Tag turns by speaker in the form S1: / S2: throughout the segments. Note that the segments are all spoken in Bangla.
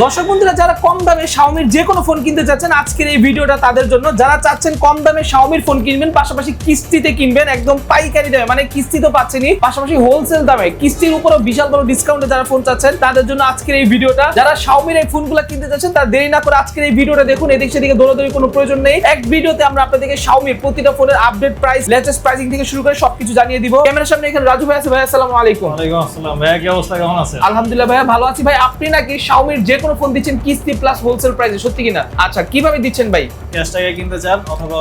S1: দর্শক বন্ধুরা, যারা কম দামে শাওমির যে কোনো ফোন কিনতে চাচ্ছেন, আজকের এই ভিডিওটা তাদের জন্য। যারা চাচ্ছেন কম দামে শাওমির ফোন কিনবেন, পাশাপাশি কিস্তিতে কিনবেন, একদম পাইকারি দামে, মানে কিস্তি তো পাচ্ছেনই, পাশাপাশি হোলসেল দামে কিস্তির উপরও বিশাল বড় ডিসকাউন্টে যারা ফোন চাচ্ছেন, তাদের জন্য আজকের এই ভিডিওটা। যারা শাওমির এই ফোনগুলো কিনতে চাচ্ছেন, তারা দেরি না করে আজকের এই ভিডিওটা দেখুন। এদিক সেদিকে দৌড়াদৌড়ি কোনো প্রয়োজন নেই। এক ভিডিওতে আমরা আপনাদেরকে শাওমির প্রতিটা ফোনের আপডেট প্রাইস, লেটেস্ট প্রাইসিং থেকে শুরু করে সবকিছু জানিয়ে দিব। ক্যামেরার সামনে এখানে রাজু ভাই আছে। ভাই আসসালামু আলাইকুম।
S2: ওয়ালাইকুম আসসালাম। ভাইয়া কি অবস্থা, কেমন আছেন?
S1: আলহামদুলিল্লাহ ভাইয়া, ভালো আছি। ভাই আপনি নাকি শাওমির যে কোনো ফোন দিচ্ছেন কিস্তি প্লাস হোলসেল প্রাইসে, সত্যি কিনা? আচ্ছা, কিভাবে দিচ্ছেন ভাই?
S2: ক্যাশ টাকায় কিনতে চান অথবা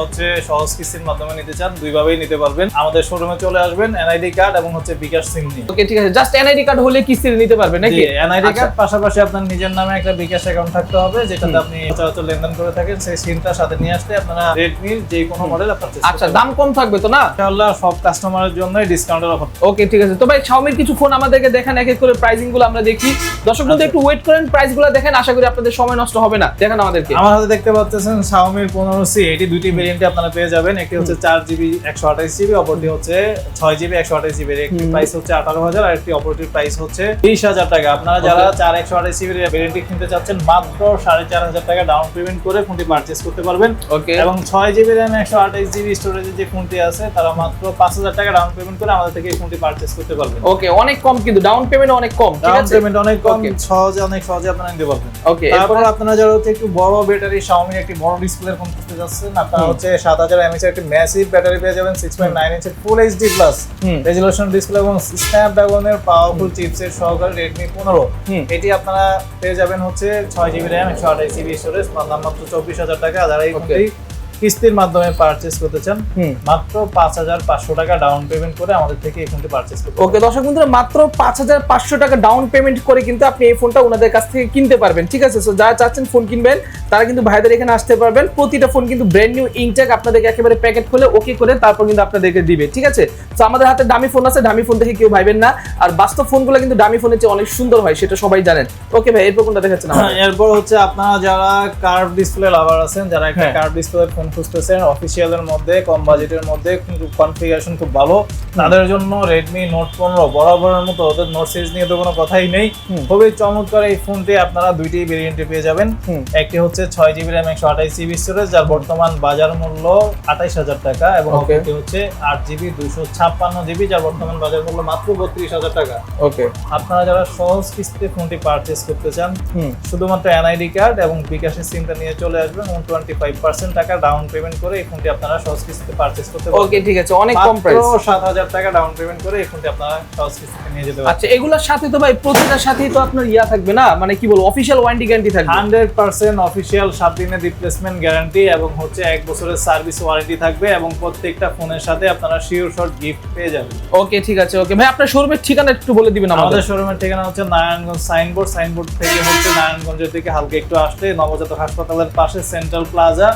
S2: সহজ কিস্তির মাধ্যমে নিতে চান, দুইভাবেই নিতে পারবেন। আমাদের শোরুমে চলে আসবেন, এনআইডি কার্ড এবং বিকাশ সিম নিয়ে।
S1: ওকে, ঠিক আছে। জাস্ট এনআইডি কার্ড হলে কিস্তিতে নিতে পারবেন নাকি?
S2: এনআইডি
S1: আচ্ছা।
S2: কার্ড পাশাপাশি আপনার নিজের নামে একটা বিকাশ অ্যাকাউন্ট থাকতে হবে, যেটাতে আপনি সচরাচর লেনদেন করে থাকেন। সেই সিমটার সাথে নিয়ে আসলে আপনারা রেডমির যে কোনো মডেল আপনার
S1: আচ্ছা, দাম কম থাকবে তো না?
S2: ইনশাআল্লাহ সব কাস্টমারের জন্য ডিসকাউন্টের অফার।
S1: ওকে, ঠিক আছে। তো ভাই শাওমির কিছু ফোন আমাদেরকে দেখেন, এক এক করে প্রাইসিং গুলো আমরা দেখি। দর্শক বন্ধু একটু ওয়েট করেন, প্রাইস গুলো দেখেন, আশা করি আপনাদের সময় নষ্ট হবে না। দেখেন আমাদেরকে।
S2: আমার হাতে দেখতে পাচ্ছেন Xiaomi 15C। এটি দুইটি ভেরিয়েন্টে আপনারা পেয়ে যাবেন। একটি হচ্ছে 4GB 128GB, অপরটি হচ্ছে 6GB 128GB। একটি প্রাইস হচ্ছে 18,000 আর একটি অপরটির প্রাইস হচ্ছে 20,000 টাকা। আপনারা যারা 4 128GB ভেরিয়েন্টটি কিনতে চাচ্ছেন, মাত্র 4,500 টাকা ডাউন পেমেন্ট করে ফোনটি পারচেজ করতে পারবেন।
S1: ওকে।
S2: এবং 6GB RAM 128GB স্টোরেজের যে ফোনটি আছে, তারা মাত্র 5,000 টাকা ডাউন পেমেন্ট করে আমাদের থেকে এই ফোনটি পারচেজ করতে পারবেন।
S1: ওকে, অনেক কম, কিন্তু ডাউন পেমেন্ট অনেক কম। ঠিক
S2: ডাউন
S1: আছে,
S2: পেমেন্ট অনেক কম,
S1: Okay.
S2: অনেক সহজে আপনারা নিতে পারবেন।
S1: ওকে,
S2: তারপর আপনারা যারা একটু বড় ব্যাটারি Xiaomi একটি বড় ডিসপ্লের ফোন কিনতে যাচ্ছেন, আপনারা 7000 mAh এর একটি ম্যাসিভ ব্যাটারি পেয়ে যাবেন, 6.9 ইঞ্চের full HD plus resolution display এবং স্ন্যাপড্রাগনের পাওয়ারফুল চিপসেট সহকারে Redmi 15। এটি আপনারা পেয়ে যাবেন হচ্ছে 6GB RAM 128GB স্টোরেজ, মাত্র 24,000 টাকা। যারা এই ফোনটি কিস্তির মাধ্যমে পারচেজ করতে চান, মাত্র 5,500 টাকা ডাউন পেমেন্ট করে আমাদের থেকে এই ফোনটি পারচেজ করতে পারবেন।
S1: ওকে দর্শক বন্ধুরা, মাত্র 5,500 টাকা ডাউন পেমেন্ট করে কিন্তু আপনি এই ফোনটা ওনাদের কাছ থেকে কিনতে পারবেন। ঠিক আছে, সো যারা চাচ্ছেন ফোন কিনবেন, তারা কিন্তু ভাইদের এখানে আসতে পারবেন। প্রতিটা ফোন কিন্তু ব্র্যান্ড নিউ ইনটেক আপনাদেরকে একেবারে প্যাকেট খুলে ওকে করে তারপর কিন্তু আপনাদেরকে দিবে। ঠিক আছে, তো আমাদের হাতে দামি ফোন আছে, দামি ফোন দেখে কেউ ভাইবেন না। আর বাস্তব ফোনগুলো কিন্তু দামি ফোনের চেয়ে অনেক সুন্দর হয়, সেটা সবাই জানেন। ওকে ভাই, এরপর কোনটা দেখাচ্ছেন আমাদের?
S2: এরপর হচ্ছে আপনারা যারা কার্ভ ডিসপ্লে লাভার আছেন, যারা একটা কার্ভ ডিসপ্লে ফোন খুঁজতেছেন অফিসিয়ালের মধ্যে, কম বাজেটের মধ্যে, কিন্তু কনফিগারেশন খুব ভালো, তাদের জন্য Redmi Note 15 বরাবরের মতো। ওদের নোট সিরিজ নিয়ে তো কোনো কথাই নেই, খুবই চমৎকার এই ফোনটি আপনারা দুইটি ভেরিয়েন্টে পেয়ে যাবেন। একটি হচ্ছে 6GB RAM 128GB স্টোরেজ, যার বর্তমান বাজার মূল্য 28,000 টাকা, এবং অপরটি হচ্ছে 8GB 256GB, যার বর্তমান বাজার মূল্য মাত্র 32,000 টাকা।
S1: ওকে,
S2: আপনারা যারা সহজ কিস্তিতে ফোনটি পারচেজ করতে চান, শুধুমাত্র এনআইডি কার্ড এবং বিকাশের সিমটা নিয়ে চলে আসবেন এবং 25% টাকা ডাউন পেমেন্ট করে এই ফোনটি আপনারা সহজ কিস্তিতে পারচেজ করতে পারবেন।
S1: ওকে, ঠিক আছে, অনেক কম প্রাইস।
S2: 7,000 টাকা ডাউন পেমেন্ট করে এই ফোনটি আপনারা সহজ কিস্তিতে নিয়ে যেতে পারবেন।
S1: আচ্ছা, এগুলোর সাথে তো ভাই প্রতিটার সাথেই তো আপনার ইয়া থাকবে না, মানে কি বলবো, অফিশিয়াল ওয়ারেন্টি গ্যারান্টি থাকবে।
S2: 100% অফিশিয়াল 7 দিনের রিপ্লেসমেন্ট গ্যারান্টি এবং 1 বছরের সার্ভিস ওয়ারেন্টি থাকবে, এবং প্রত্যেকটা ফোনের সাথে আপনারা শিওর শট গিফট পেয়ে যাবেন।
S1: ওকে, ঠিক আছে। ওকে ভাই, আপনার শোরুমের ঠিকানা একটু বলে দিবেন আমাদের?
S2: আমাদের শোরুমের ঠিকানা হচ্ছে নারায়ণগঞ্জ সাইনবোর্ড থেকে হচ্ছে নারায়ণগঞ্জের দিকে হালকা একটু আসলে নবজাতক হাসপাতালের পাশে সেন্ট্রাল প্লাজা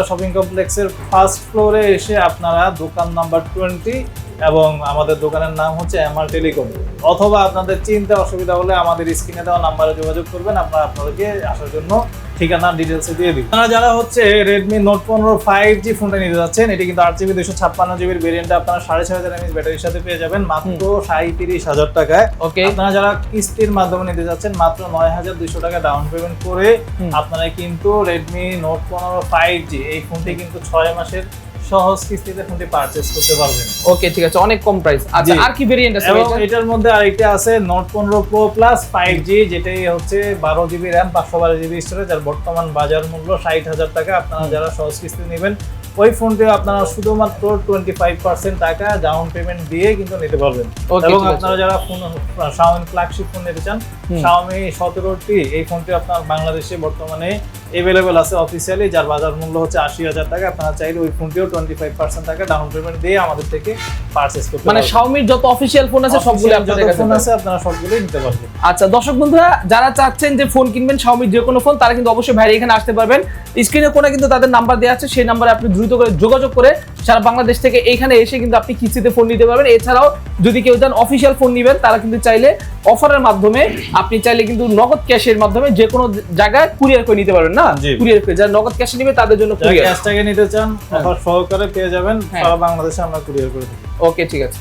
S2: শপিং কমপ্লেক্সের ফার্স্ট ফ্লোরে এসে আপনারা দোকান নাম্বার 20 এবং আমাদের দোকানের নাম হচ্ছে এমআর টেলিকম। অথবা আপনাদের চিনতে অসুবিধা হলে আমাদের স্ক্রিনে দেওয়া নাম্বারে যোগাযোগ করবেন, আমরা আপনাদেরকে আসার জন্য ঠিকানা ডিটেলসে দিয়ে দিই। আপনারা যারা হচ্ছে Redmi Note 15 5G ফোনটা নিতে যাচ্ছেন, এটি কিন্তু 8GB 256GB ভেরিয়েন্টে আপনারা 6,500 mAh ব্যাটারির সাথে পেয়ে যাবেন মাত্র 37,000 টাকায়।
S1: ওকে,
S2: আপনারা যারা কিস্তির মাধ্যমে নিতে যাচ্ছেন, মাত্র 9,200 টাকা ডাউন পেমেন্ট করে আপনারা কিন্তু Redmi Note 15 5G এই ফোনটি কিন্তু 6 মাসের সহজ কিস্তিতে ফোনটি পারচেজ করতে পারবেন।
S1: ওকে, ঠিক আছে, অনেক কম প্রাইস। আচ্ছা, আর কি ভেরিয়েন্ট আছে?
S2: এবং এটার মধ্যে আরেকটা আছে Note 15 Pro Plus 5G, যেটাই হচ্ছে 12GB RAM 512GB স্টোরেজ, আর বর্তমান বাজার মূল্য 60,000 টাকা। আপনারা যারা সহজ কিস্তি নেবেন, ওই ফোনটি আপনারা শুধুমাত্র 25% টাকা ডাউন পেমেন্ট দিয়ে কিন্তু নিতে পারবেন। এবং আপনারা যারা ফোন Xiaomi ফ্ল্যাগশিপ ফোন নিতে চান, Xiaomi 17T, এই ফোনটি আপনার বাংলাদেশে বর্তমানে এভেলেবেল আছে অফিসিয়ালি, যার বাজার মূল্য হচ্ছে 80,000 টাকা। আপনারা চাইলে ওই ফোনটিও 25% টাকা ডাউন পেমেন্ট দিয়ে আমাদের থেকে পারচেজ করতে পারবেন।
S1: মানে Xiaomi-র যত অফিশিয়াল ফোন আছে সবগুলো আপনাদের কাছে
S2: আছে, আপনারা সবগুলোই নিতে পারবেন।
S1: আচ্ছা দর্শক বন্ধুরা, যারা চাচ্ছেন যে ফোন কিনবেন Xiaomi-র যে কোনো ফোন, তারা কিন্তু অবশ্যই ভাইয়ের এখানে আসতে পারবেন। স্ক্রিনে কোণে কিন্তু তাদের নাম্বার দেওয়া আছে, সেই নাম্বারে আপনি দ্রুত করে যোগাযোগ করে সারা বাংলাদেশ থেকে এইখানে এসে কিন্তু আপনি কিস্তিতে ফোন নিতে পারবেন। এছাড়াও যদি কেউ চান অফিশিয়াল ফোন নেবেন, তারা কিন্তু চাইলে অফারের মাধ্যমে, আপনি চাইলে কিন্তু নগদ ক্যাশের মাধ্যমে যে কোনো জায়গায় কুরিয়ার করে নিতে পারবেন। না, কুরিয়ার করে যারা নগদ ক্যাশে নেবে তাদের জন্য কুরিয়ার,
S2: ক্যাশ টাকা নিতে চান অফার সহকারে পেয়ে যাবেন, সারা বাংলাদেশে আমরা কুরিয়ার করে দিই।
S1: ওকে, ঠিক আছে।